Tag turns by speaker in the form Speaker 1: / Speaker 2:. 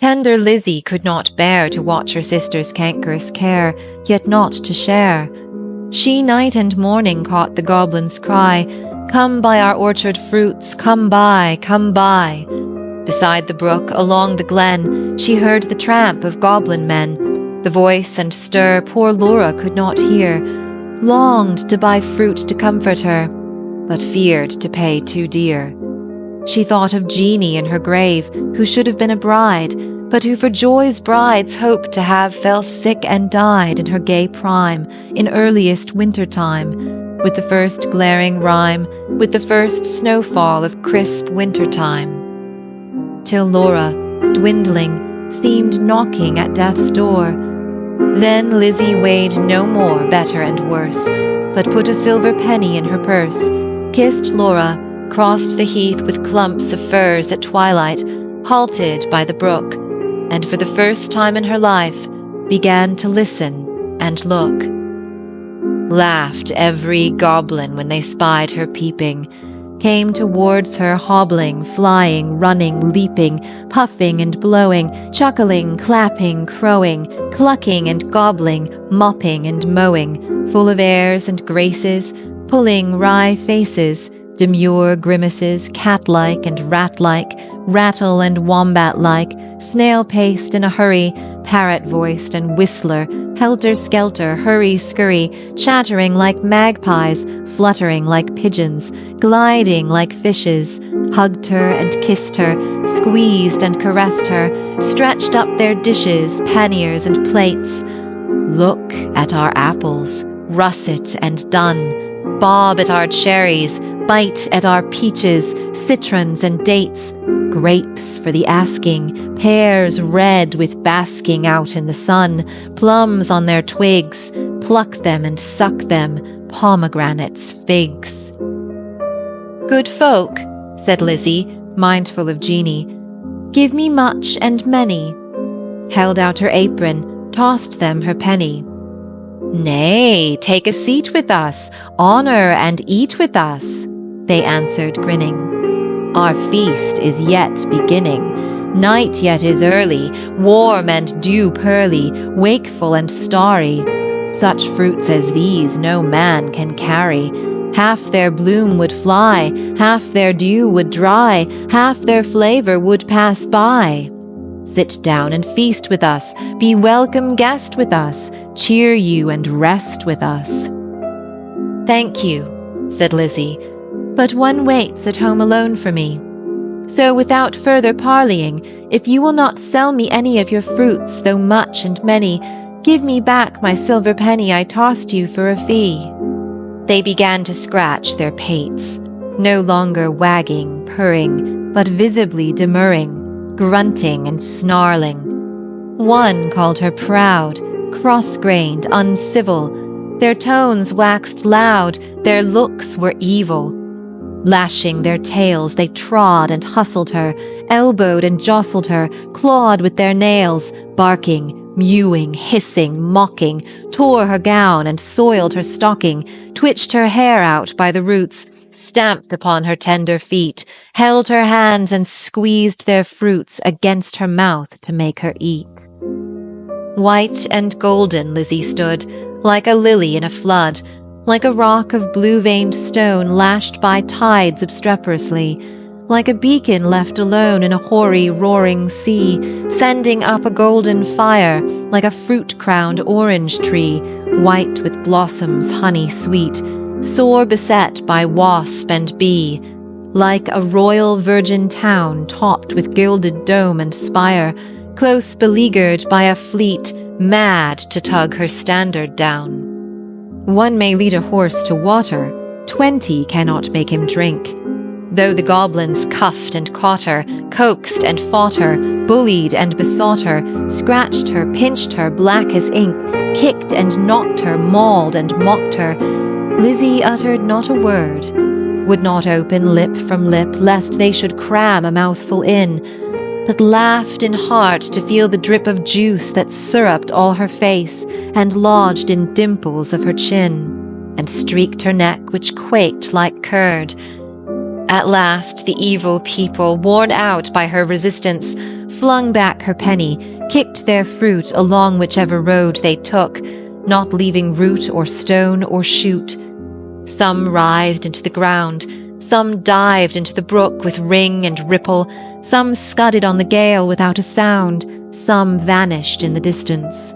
Speaker 1: Tender Lizzie could not bear to watch her sister's cankerous care, yet not to share. She night and morning caught the goblin's cry, "Come buy our orchard fruits, come buy, come buy." Beside the brook, along the glen, she heard the tramp of goblin men. The voice and stir poor Laura could not hear, longed to buy fruit to comfort her, but feared to pay too dear. She thought of Jeanie in her grave, who should have been a bride, but who for joy's brides hoped to have fell sick and died in her gay prime, in earliest winter time, with the first glaring rime, with the first snowfall of crisp winter time. Till Laura, dwindling, seemed knocking at death's door. Then Lizzie weighed no more better and worse, but put a silver penny in her purse, kissed Laura, crossed the heath with clumps of firs at twilight, halted by the brook, and for the first time in her life began to listen and look. Laughed every goblin when they spied her peeping, came towards her hobbling, flying, running, leaping, puffing and blowing, chuckling, clapping, crowing, clucking and gobbling, mopping and mowing, full of airs and graces, pulling wry faces, demure grimaces, cat-like and rat-like, rattle and wombat-like, snail-paced in a hurry, parrot-voiced and whistler, helter-skelter, hurry-scurry, chattering like magpies, fluttering like pigeons, gliding like fishes, hugged her and kissed her, squeezed and caressed her, stretched up their dishes, panniers and plates. Look at our apples, russet and dun, bob at our cherries, bite at our peaches, citrons and dates, grapes for the asking, pears red with basking out in the sun, plums on their twigs, pluck them and suck them, pomegranates, figs. "Good folk," said Lizzie, mindful of Jeanie, "give me much and many," held out her apron, tossed them her penny. "Nay, take a seat with us, honour and eat with us," they answered grinning. "Our feast is yet beginning, night yet is early, warm and dew pearly, wakeful and starry. Such fruits as these no man can carry. Half their bloom would fly, half their dew would dry, half their flavour would pass by. Sit down and feast with us, be welcome guest with us, cheer you and rest with us." "Thank you," said Lizzie, "but one waits at home alone for me. So without further parleying, if you will not sell me any of your fruits, though much and many, give me back my silver penny I tossed you for a fee." They began to scratch their pates, no longer wagging, purring, but visibly demurring, grunting and snarling. One called her proud, cross-grained, uncivil. Their tones waxed loud, their looks were evil. Lashing their tails, they trod and hustled her, elbowed and jostled her, clawed with their nails, barking, mewing, hissing, mocking, tore her gown and soiled her stocking, twitched her hair out by the roots, stamped upon her tender feet, held her hands and squeezed their fruits against her mouth to make her eat. White and golden Lizzie stood, like a lily in a flood, like a rock of blue-veined stone lashed by tides obstreperously, like a beacon left alone in a hoary, roaring sea, sending up a golden fire, like a fruit-crowned orange tree, white with blossoms honey-sweet, sore beset by wasp and bee, like a royal virgin town topped with gilded dome and spire, close beleaguered by a fleet mad to tug her standard down. One may lead a horse to water, 20 cannot make him drink. Though the goblins cuffed and caught her, coaxed and fought her, bullied and besought her, scratched her, pinched her black as ink, kicked and knocked her, mauled and mocked her, Lizzie uttered not a word, would not open lip from lip, lest they should cram a mouthful in, but laughed in heart to feel the drip of juice that syruped all her face, and lodged in dimples of her chin, and streaked her neck which quaked like curd. At last the evil people, worn out by her resistance, flung back her penny, kicked their fruit along whichever road they took, not leaving root or stone or shoot. Some writhed into the ground, some dived into the brook with ring and ripple, some scudded on the gale without a sound, some vanished in the distance.